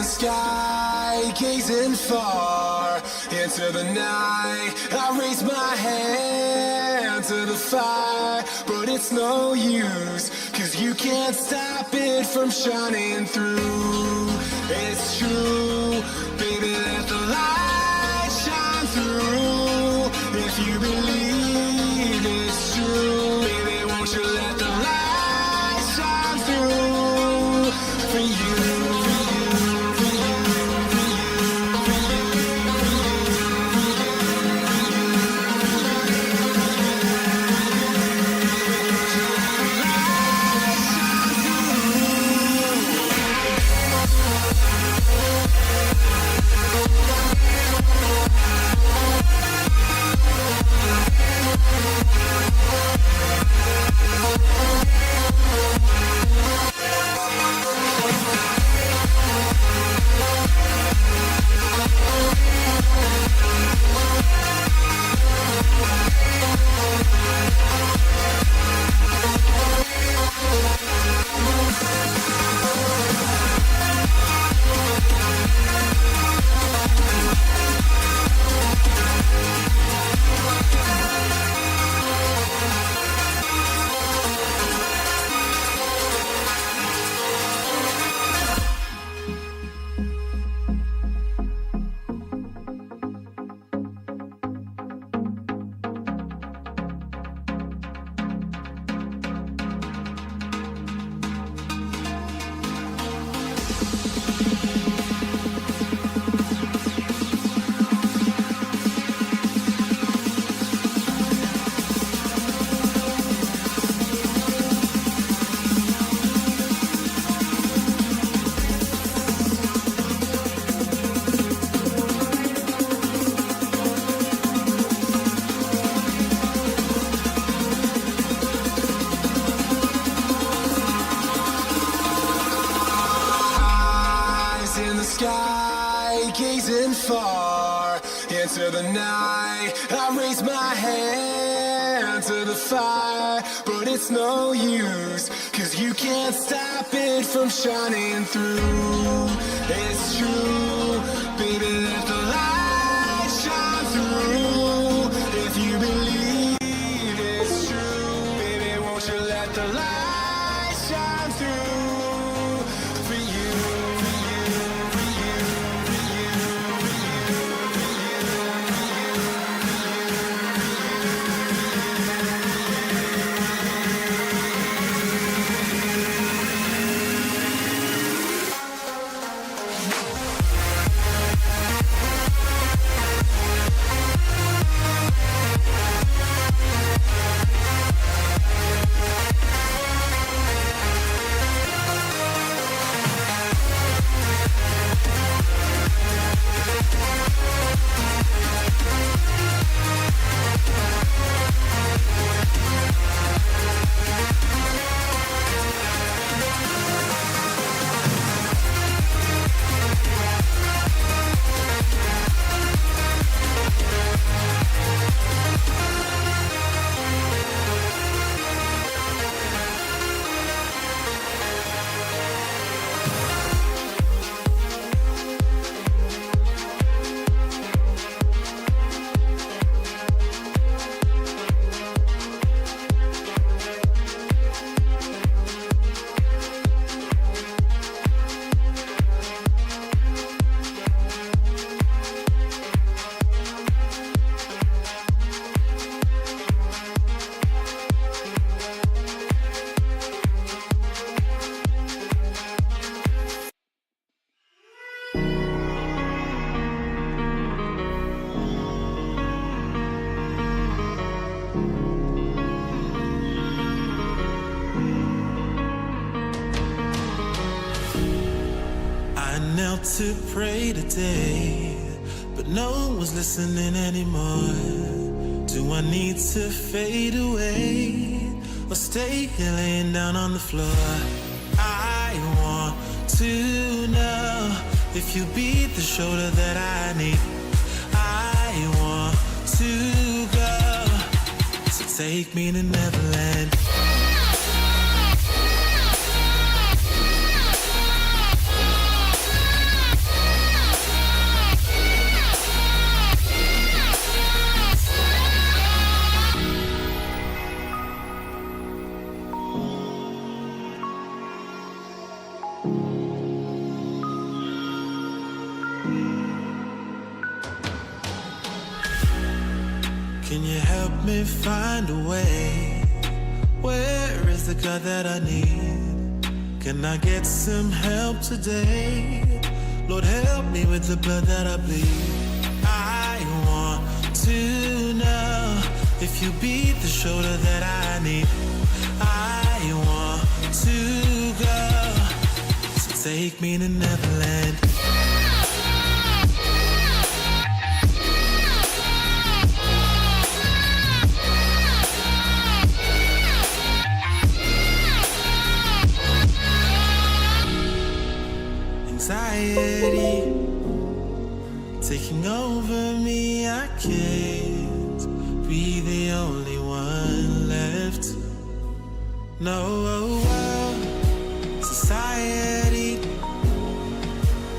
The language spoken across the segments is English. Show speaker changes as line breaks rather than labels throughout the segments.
sky, gazing far into the night. I raise my hand to the fire, but it's no use, 'cause you can't stop it from shining through. It's true, baby, let the light shine through. If you believe it's true, baby, won't you let the light shine through for you. gazing far into the night. I raise my hand to the fire, but it's no use, 'cause you can't stop it from shining through. It's true, baby, let the light shine through. If you believe it's true, baby, won't you let the light shine through for you, for you, for you, for you, for you, for you,
to pray today, but no one's listening anymore. Do I need to fade away or stay here laying down on the floor? I want to know if you be the shoulder that I need. I want to go, so take me to Neverland. Can you help me find a way? Where is the God that I need? Can I get some help today? Lord, help me with the blood that I bleed. I want to know if you be the shoulder that I need. I want to go, so take me to Neverland. Anxiety taking over me, I can't be the only one left. No, society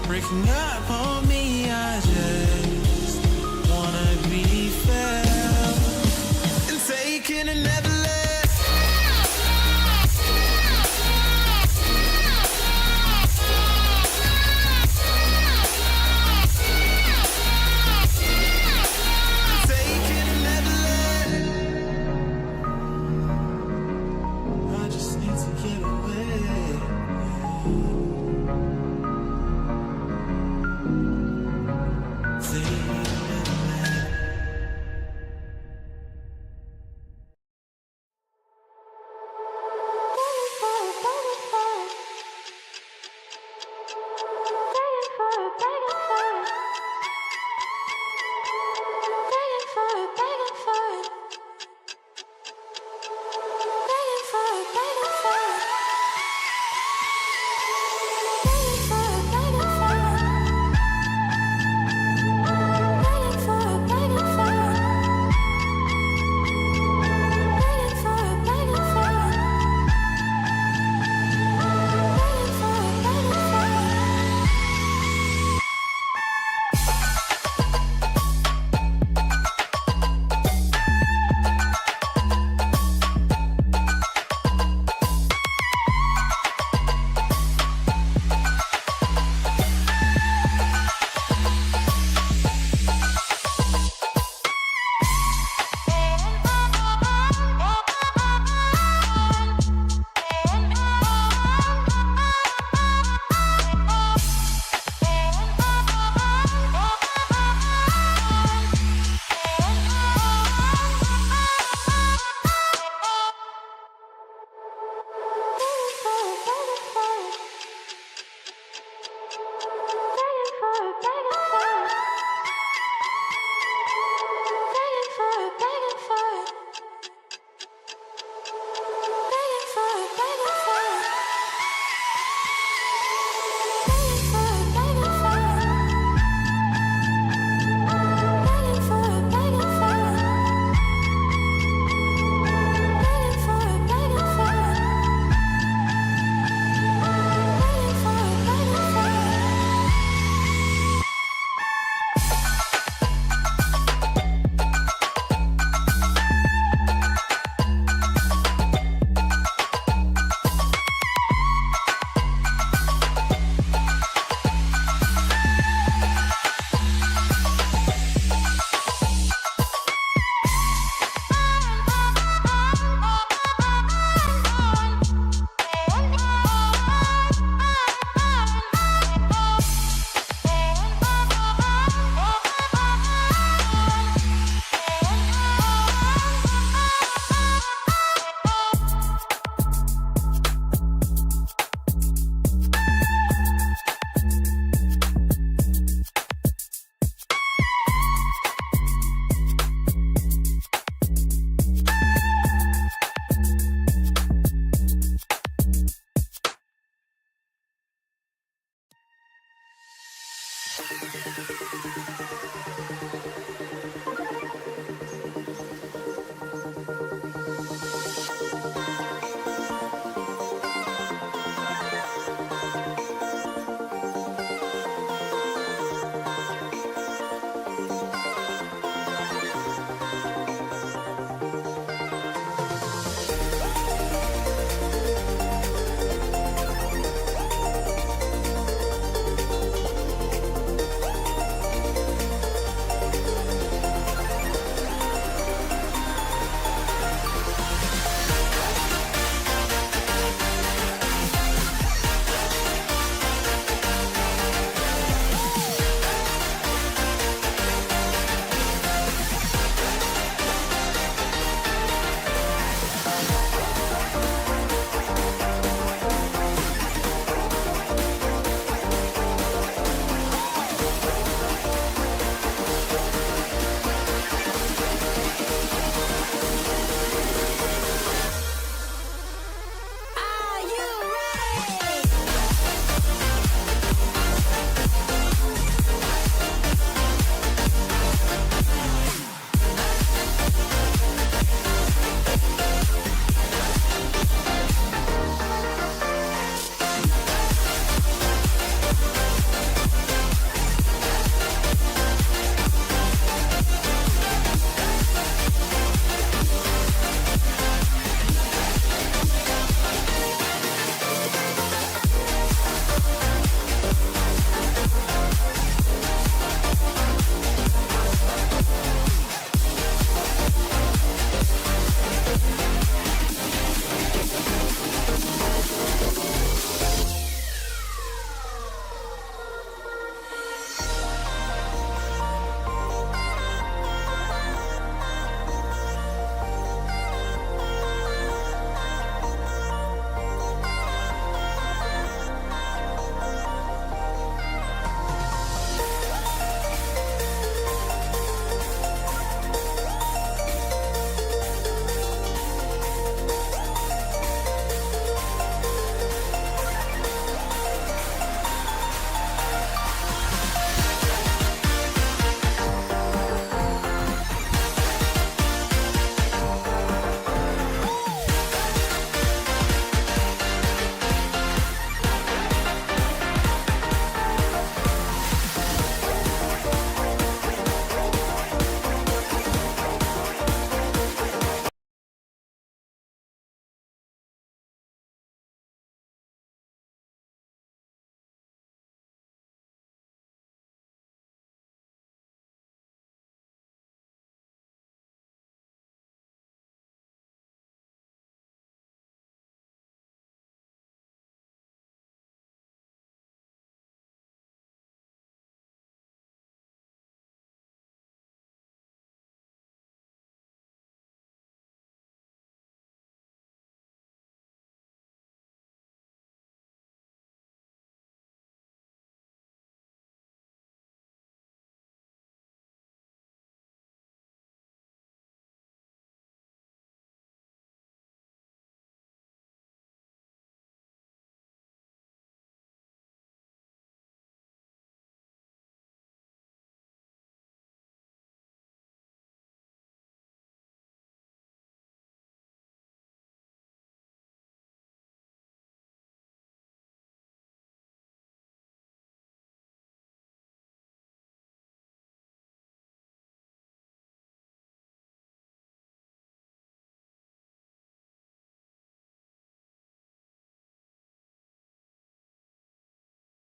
breaking up on me, I just wanna be felt and taken and never left.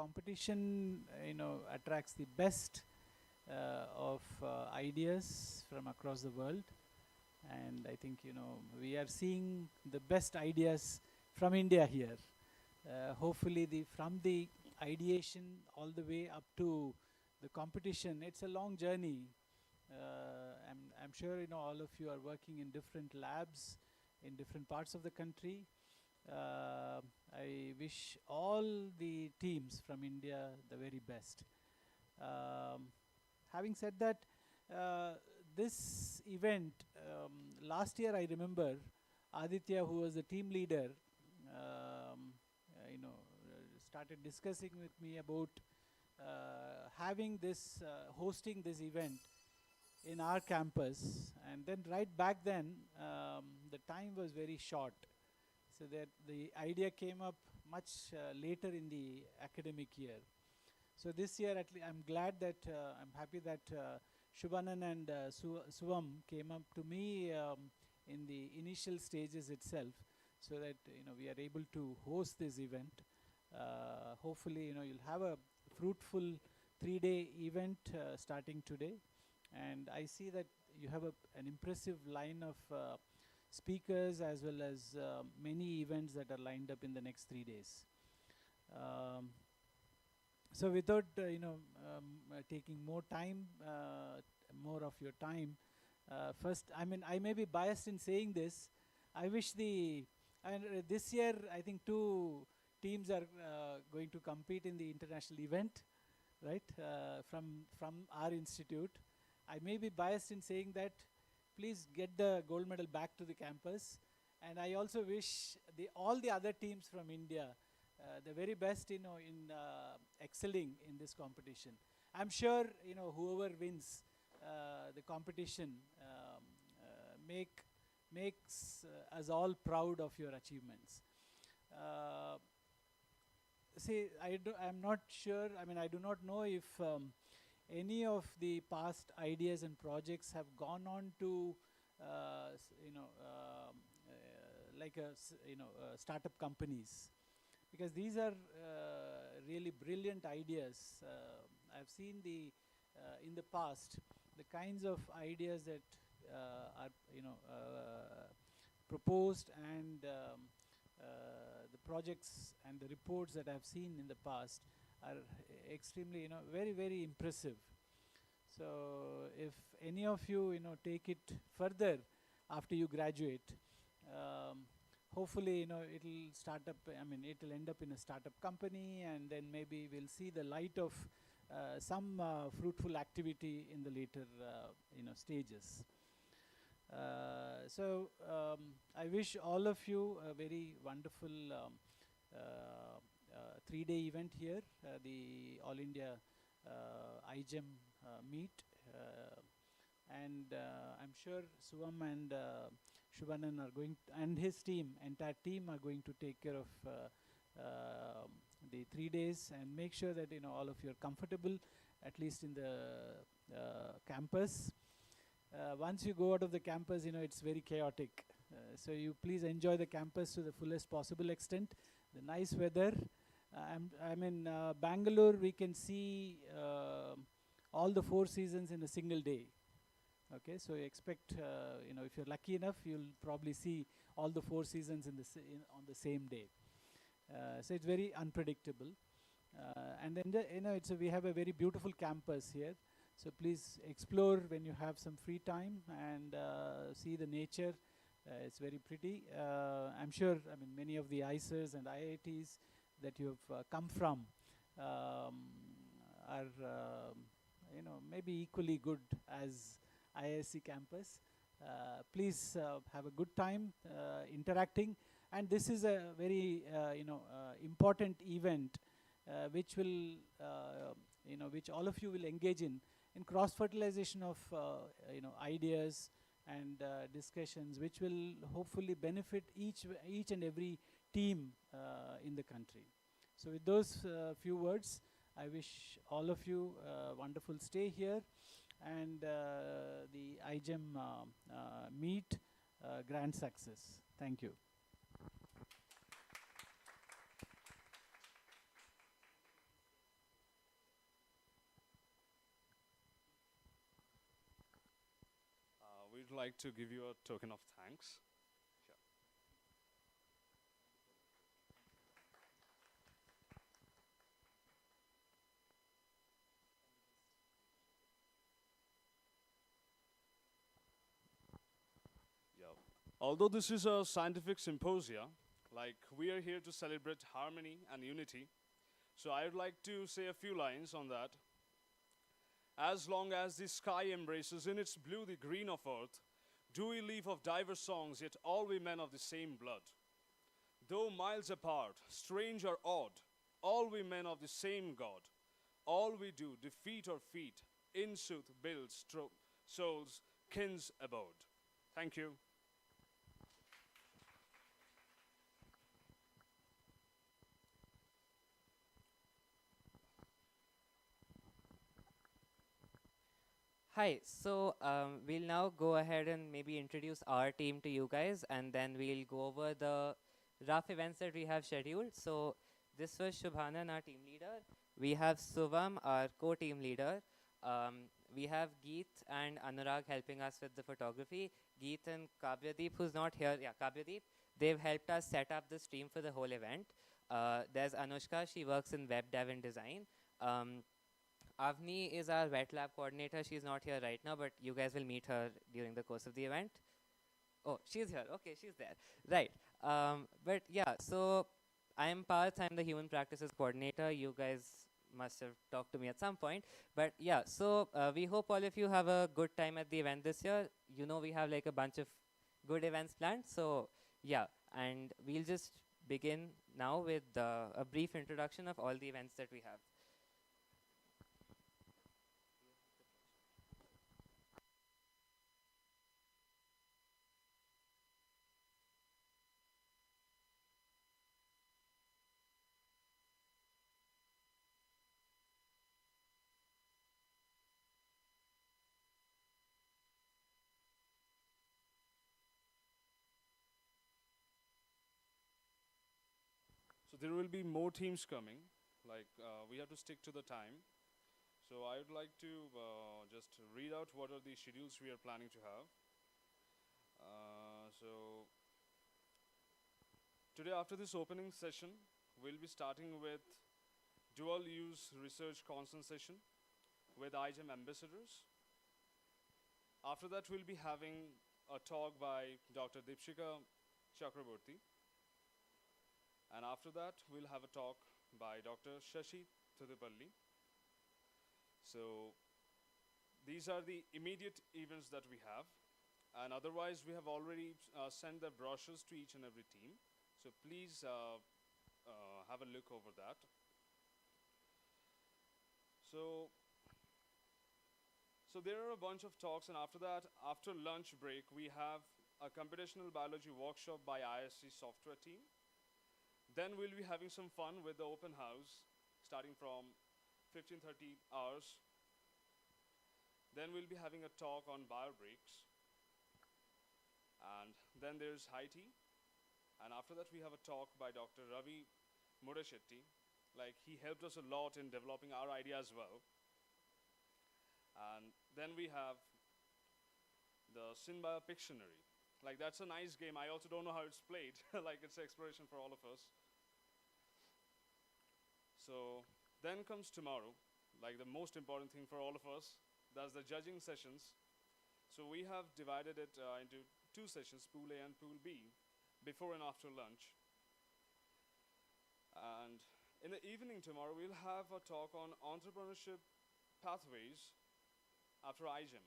competition, attracts the best of ideas from across the world. And I think, we are seeing the best ideas from India here. Hopefully, from the ideation all the way up to the competition, it's a long journey. I'm sure, all of you are working in different labs in different parts of the country. I wish all the teams from India the very best. Having said that, this event, last year I remember Aditya, who was the team leader, started discussing with me about having this, hosting this event in our campus. And then right back then, the time was very short. So that the idea came up much later in the academic year. So this year, I'm glad that, I'm happy that Shubhanan and Suvam came up to me in the initial stages itself, so that we are able to host this event. Hopefully, you'll have a fruitful 3-day event starting today. And I see that you have an impressive line of speakers, as well as many events that are lined up in the next 3 days. So without taking more of your time, first, I may be biased in saying this. I wish this year, I think 2 teams are going to compete in the international event, right, from our institute. I may be biased in saying that. Please get the gold medal back to the campus. And I also wish all the other teams from India the very best, in excelling in this competition. I'm sure, whoever wins the competition makes us all proud of your achievements. See, I'm not sure, I do not know if any of the past ideas and projects have gone on to, startup companies, because these are really brilliant ideas. I've seen in the past the kinds of ideas that are proposed, and the projects and the reports that I've seen in the past are extremely, very, very impressive. So if any of you, take it further after you graduate, hopefully, it'll start up, it'll end up in a startup company, and then maybe we'll see the light of some fruitful activity in the later, stages. So I wish all of you a very wonderful 3-day event here, the All India AIIM meet. And I'm sure Suvam and Shubhanan are going, and his entire team are going to take care of the 3 days, and make sure that all of you are comfortable, at least in the campus. Once you go out of the campus, it's very chaotic. So you please enjoy the campus to the fullest possible extent. The nice weather. I'm in Bangalore. We can see all the 4 seasons in a single day. Okay, so you expect, if you're lucky enough, you'll probably see all the 4 seasons on the same day. So it's very unpredictable. And then, we have a very beautiful campus here. So please explore when you have some free time, and see the nature. It's very pretty. I'm sure, many of the IISers and IITs that you have come from are, maybe equally good as IISc campus. Please have a good time interacting. And this is a very, important event which will, which all of you will engage in cross-fertilization of, ideas and discussions, which will hopefully benefit each and every team in the country. So with those few words, I wish all of you a wonderful stay here, and the AIIM meet grand success. Thank you.
we'd like to give you a token of thanks. Yeah. Although this is a scientific symposia, like we are here to celebrate harmony and unity, so I would like to say a few lines on that. As long as the sky embraces in its blue the green of earth, dewy leaf of diverse songs, yet all we men of the same blood. Though miles apart, strange or odd, all we men of the same God. All we do, defeat or feet, in sooth builds souls, kin's abode. Thank you.
Hi, so we'll now go ahead and maybe introduce our team to you guys, and then we'll go over the rough events that we have scheduled. So this was Shubhanan, our team leader. We have Suvam, our co-team leader. We have Geet and Anurag helping us with the photography. Geet and Kabyadeep, who's not here, yeah, Kabyadeep, they've helped us set up the stream for the whole event. There's Anushka, she works in web dev and design. Avni is our wet lab coordinator. She's not here right now, but you guys will meet her during the course of the event. Oh, she's here. Okay, she's there. Right. But yeah, so I'm Parth. I'm the human practices coordinator. You guys must have talked to me at some point. But yeah, so we hope all of you have a good time at the event this year. You know, we have like a bunch of good events planned. So yeah, and we'll just begin now with a brief introduction of all the events that we have.
So there will be more teams coming. Like we have to stick to the time. So I would like to just read out what are the schedules we are planning to have. So today after this opening session, we'll be starting with dual use research consent session with AIIM ambassadors. After that, we'll be having a talk by Dr. Deepshika Chakraborty. And after that, we'll have a talk by Dr. Shashi Thudipalli. So these are the immediate events that we have. And otherwise, we have already sent the brochures to each and every team. So please have a look over that. So there are a bunch of talks, and after that, after lunch break, we have a computational biology workshop by ISC software team. Then we'll be having some fun with the open house, starting from 15:30 hours. Then we'll be having a talk on biobreaks. And then there's high tea. And after that, we have a talk by Dr. Ravi Mudashetty. Like, he helped us a lot in developing our idea as well. And then we have the Synbio Pictionary. Like, that's a nice game. I also don't know how it's played. Like, it's an exploration for all of us. So then comes tomorrow, like the most important thing for all of us. That's the judging sessions. So we have divided it into two sessions, Pool A and Pool B, before and after lunch. And in the evening tomorrow, we'll have a talk on entrepreneurship pathways after AIIM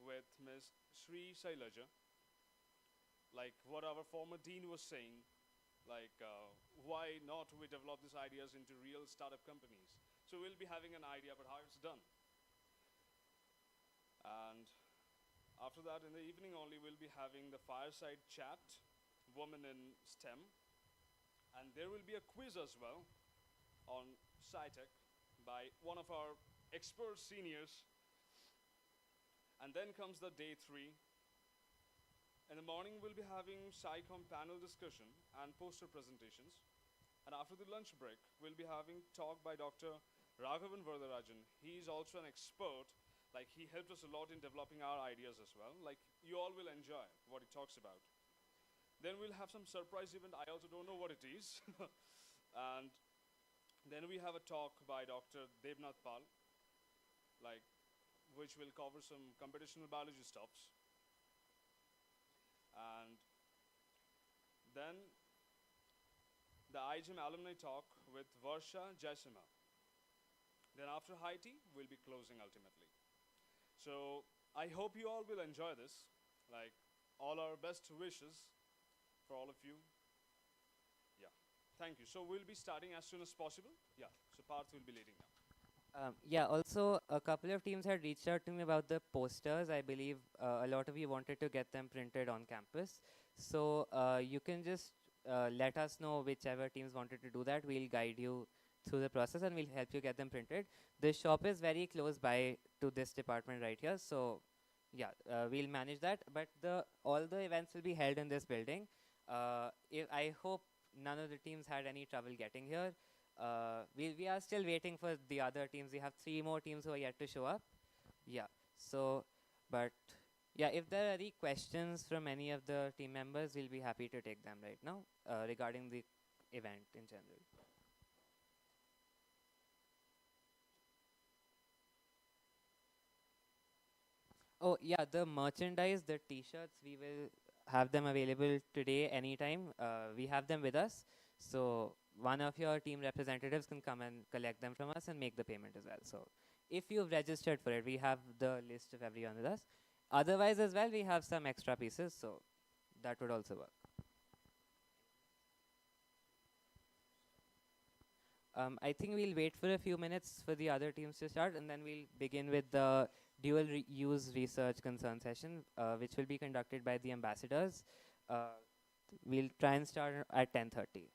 with Ms. Sri Sailaja. Like what our former dean was saying, like why not we develop these ideas into real startup companies. So we'll be having an idea about how it's done. And after that, in the evening only, we'll be having the fireside chat, Women in STEM. And there will be a quiz as well on SciTech by one of our expert seniors. And then comes the day 3. In the morning, we'll be having SciComm panel discussion and poster presentations. And after the lunch break, we'll be having talk by Dr. Raghavan Vardarajan. He is also an expert. Like he helped us a lot in developing our ideas as well. Like you all will enjoy what he talks about. Then we'll have some surprise event. I also don't know what it is. And then we have a talk by Dr. Devnath Pal, like which will cover some computational biology stuffs. And then the IGEM alumni talk with Varsha Jaisima. Then after high tea, we'll be closing ultimately. So I hope you all will enjoy this. Like all our best wishes for all of you. Yeah, thank you. So we'll be starting as soon as possible. Yeah, so Parth will be leading now.
Yeah, also a couple of teams had reached out to me about the posters. I believe a lot of you wanted to get them printed on campus. So you can just let us know whichever teams wanted to do that. We'll guide you through the process and we'll help you get them printed. The shop is very close by to this department right here. So yeah, we'll manage that. But all the events will be held in this building. I hope none of the teams had any trouble getting here. We are still waiting for the other teams. We have 3 more teams who are yet to show up. Yeah. So, but yeah, if there are any questions from any of the team members, we'll be happy to take them right now regarding the event in general. Oh yeah, the merchandise, the T-shirts, we will have them available today anytime. We have them with us. So one of your team representatives can come and collect them from us and make the payment as well. So if you've registered for it, we have the list of everyone with us. Otherwise as well, we have some extra pieces, so that would also work. I think we'll wait for a few minutes for the other teams to start, and then we'll begin with the use research concern session, which will be conducted by the ambassadors. We'll try and start at 10:30.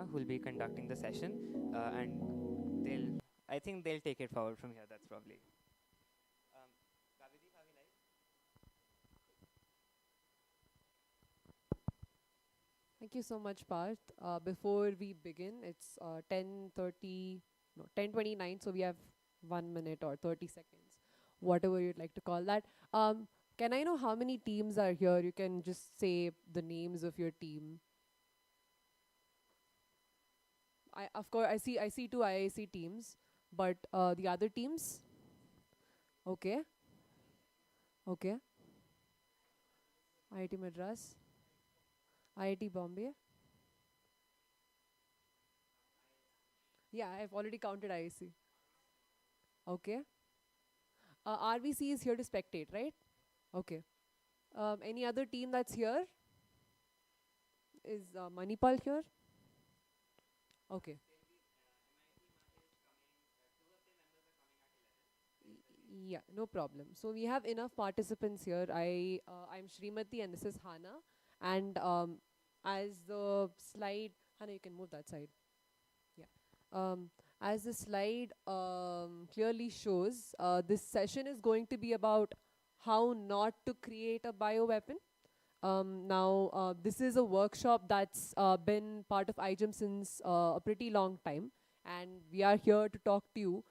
Hannah, who will be conducting the session, and I think they'll take it forward from here. That's probably. Kavideep, are we live?
Thank you so much, Parth. Before we begin, it's 10:30, no, 10:29, so we have 1 minute or 30 seconds, whatever you'd like to call that. Can I know how many teams are here? You can just say the names of your team. Of course, I see two IIC teams, but the other teams? Okay, okay. IIT Madras, IIT Bombay. Yeah, I've already counted IIC. Okay. RBC is here to spectate, right? Okay. Any other team that's here? Is Manipal here? Okay. Yeah, no problem. So we have enough participants here. I'm Srimati and this is Hana. And as the slide, Hana, you can move that side. Yeah. As the slide clearly shows, this session is going to be about how not to create a bioweapon. This is a workshop that's been part of AIIM since a pretty long time, and we are here to talk to you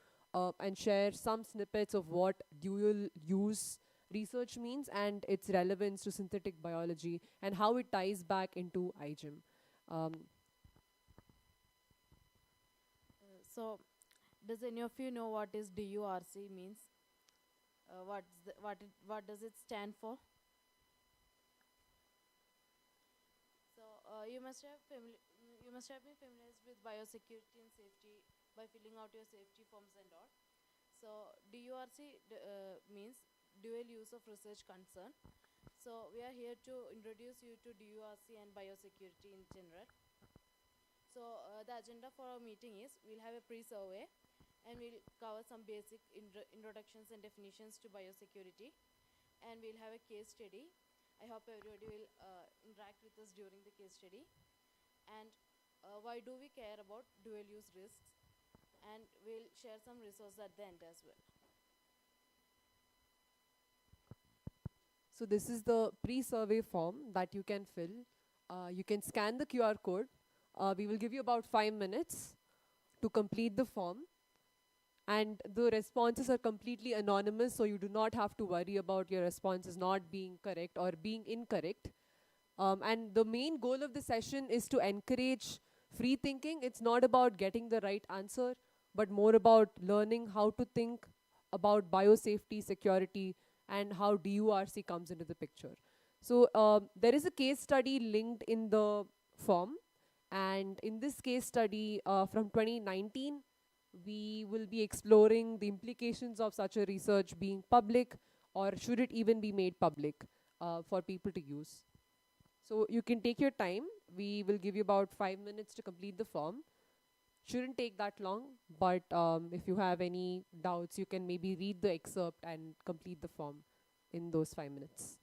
and share some snippets of what dual use research means and its relevance to synthetic biology and how it ties back into AIIM.
So, does any of you know what is DURC means? What does it stand for? So, you must have been familiarized with biosecurity and safety by filling out your safety forms and all. So, DURC means dual use of research concern. So, we are here to introduce you to DURC and biosecurity in general. So the agenda for our meeting is we'll have a pre-survey and we'll cover some basic introductions and definitions to biosecurity, and we'll have a case study. I hope everybody will interact with us during the case study. And why do we care about dual use risks, and we'll share some resources at the end as well.
So this is the pre-survey form that you can fill. You can scan the QR code. We will give you about 5 minutes to complete the form, and the responses are completely anonymous, so you do not have to worry about your responses not being correct or being incorrect. And the main goal of the session is to encourage free thinking. It's not about getting the right answer, but more about learning how to think about biosafety, security, and how DURC comes into the picture. So there is a case study linked in the form. And in this case study from 2019, we will be exploring the implications of such a research being public, or should it even be made public for people to use. So you can take your time. We will give you about 5 minutes to complete the form. Shouldn't take that long, but if you have any doubts, you can maybe read the excerpt and complete the form in those 5 minutes.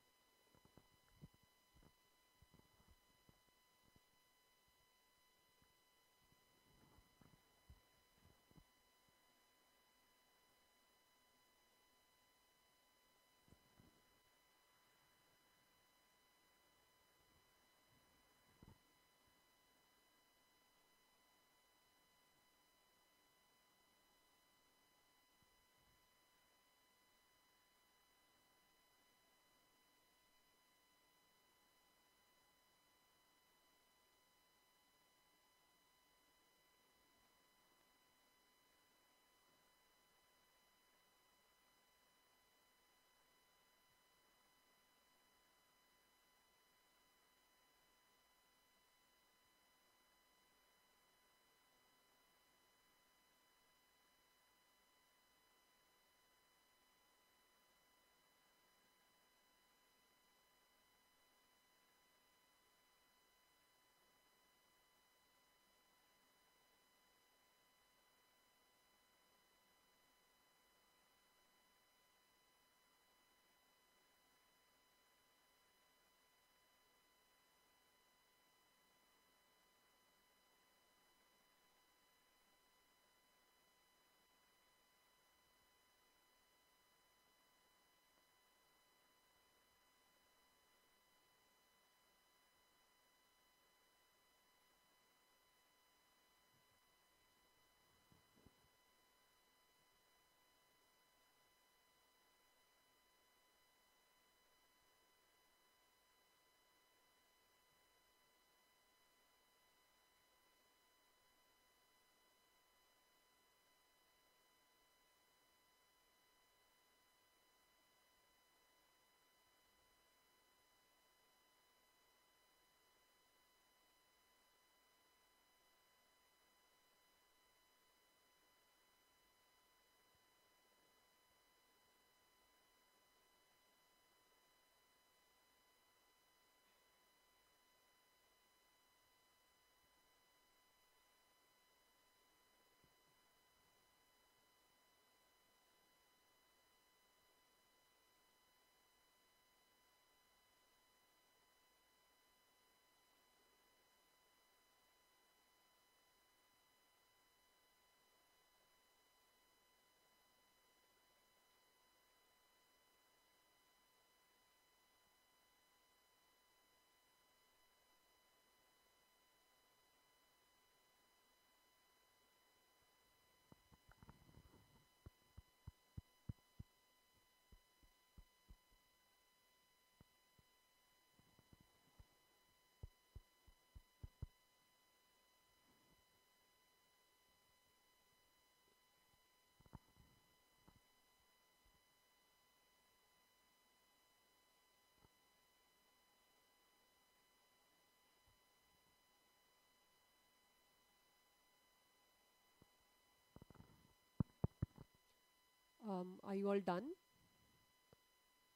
Are you all done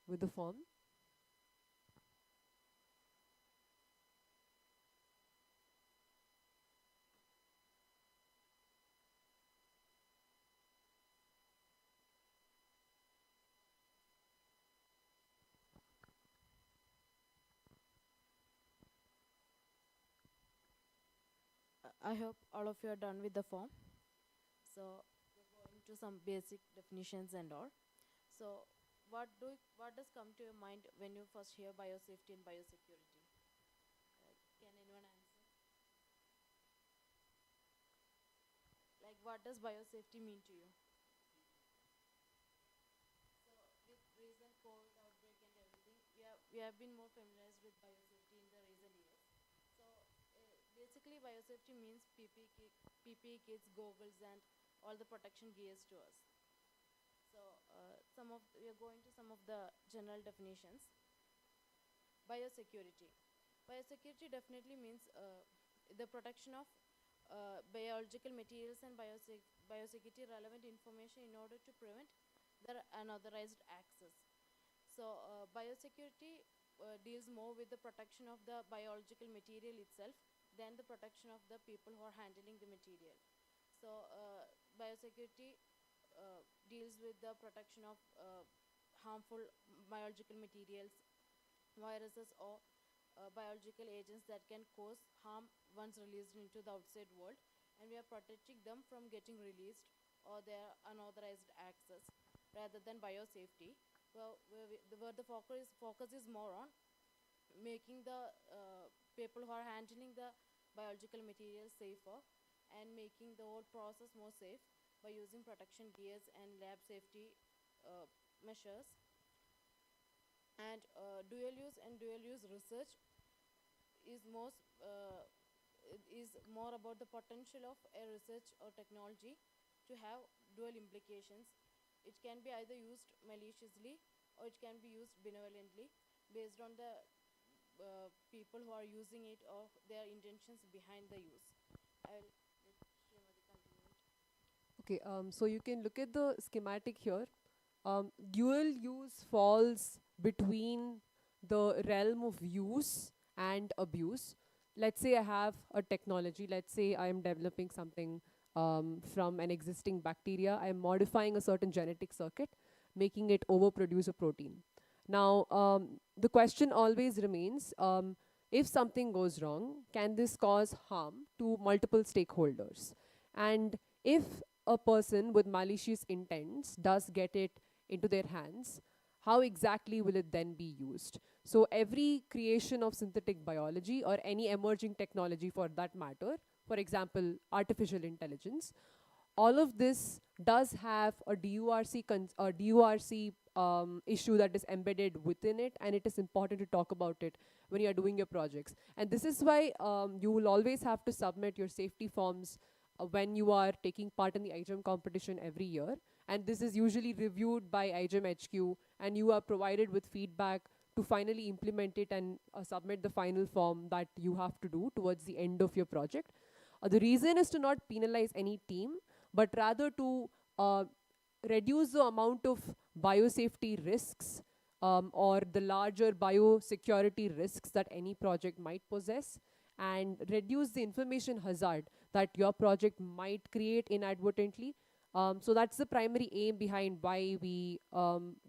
with the form?
I hope all of you are done with the form. So we're going to some basic definitions and all. So what does come to your mind when you first hear biosafety and biosecurity? Can anyone answer? Like, what does biosafety mean to you? So with recent COVID outbreak and everything, we have been more familiarized with biosafety in the recent years. So basically, biosafety means PPE kits, goggles, and all the protection gears to us. So we are going to some of the general definitions. Biosecurity. Biosecurity definitely means the protection of biological materials and biosecurity relevant information in order to prevent the unauthorized access. So biosecurity deals more with the protection of the biological material itself than the protection of the people who are handling the material. So biosecurity deals with the protection of harmful biological materials, viruses, or biological agents that can cause harm once released into the outside world, and we are protecting them from getting released or their unauthorized access rather than biosafety. Well, where the focus is more on making the people who are handling the biological materials safer and making the whole process more safe by using protection gears and lab safety measures. And dual use research is more about the potential of a research or technology to have dual implications. It can be either used maliciously or it can be used benevolently based on the people who are using it or their intentions behind the use. I'll let Srimati continue.
Okay, so you can look at the schematic here. Dual use falls between the realm of use and abuse. Let's say I have a technology, let's say I am developing something from an existing bacteria. I am modifying a certain genetic circuit, making it overproduce a protein. Now, the question always remains, if something goes wrong, can this cause harm to multiple stakeholders? And if a person with malicious intents does get it into their hands, how exactly will it then be used? So every creation of synthetic biology or any emerging technology for that matter, for example, artificial intelligence, all of this does have a DURC issue that is embedded within it, and it is important to talk about it when you are doing your projects. And this is why you will always have to submit your safety forms when you are taking part in the AIIM competition every year. And this is usually reviewed by AIIM HQ, and you are provided with feedback to finally implement it and submit the final form that you have to do towards the end of your project. The reason is to not penalize any team, but rather to reduce the amount of biosafety risks or the larger biosecurity risks that any project might possess, and reduce the information hazard that your project might create inadvertently. So that's the primary aim behind why we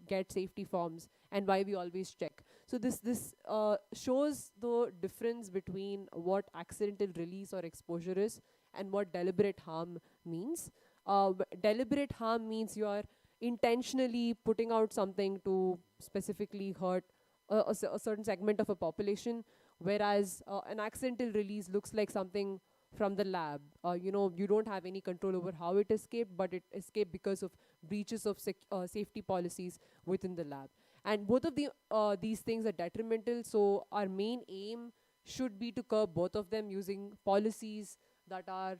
get safety forms and why we always check. So this shows the difference between what accidental release or exposure is and what deliberate harm means. Deliberate harm means you are intentionally putting out something to specifically hurt a certain segment of a population, whereas an accidental release looks like something from the lab. You don't have any control over how it escaped, but it escaped because of breaches of safety policies within the lab. And both of these things are detrimental, so our main aim should be to curb both of them using policies that are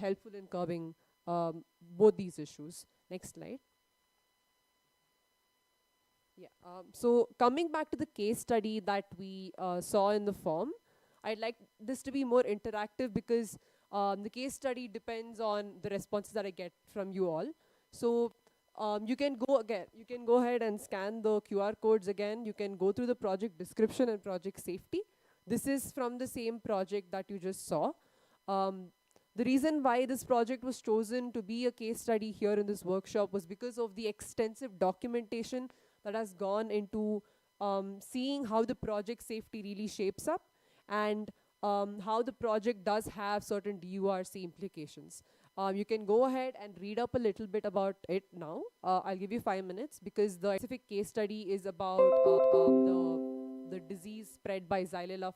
helpful in curbing both these issues. Next slide. Yeah. So coming back to the case study that we saw in the form, I'd like this to be more interactive because the case study depends on the responses that I get from you all. So You can go again. You can go ahead and scan the QR codes again. You can go through the project description and project safety. This is from the same project that you just saw. The reason why this project was chosen to be a case study here in this workshop was because of the extensive documentation that has gone into seeing how the project safety really shapes up, and how the project does have certain DURC implications. You can go ahead and read up a little bit about it now. I'll give you 5 minutes because the specific case study is about the disease spread by Xylella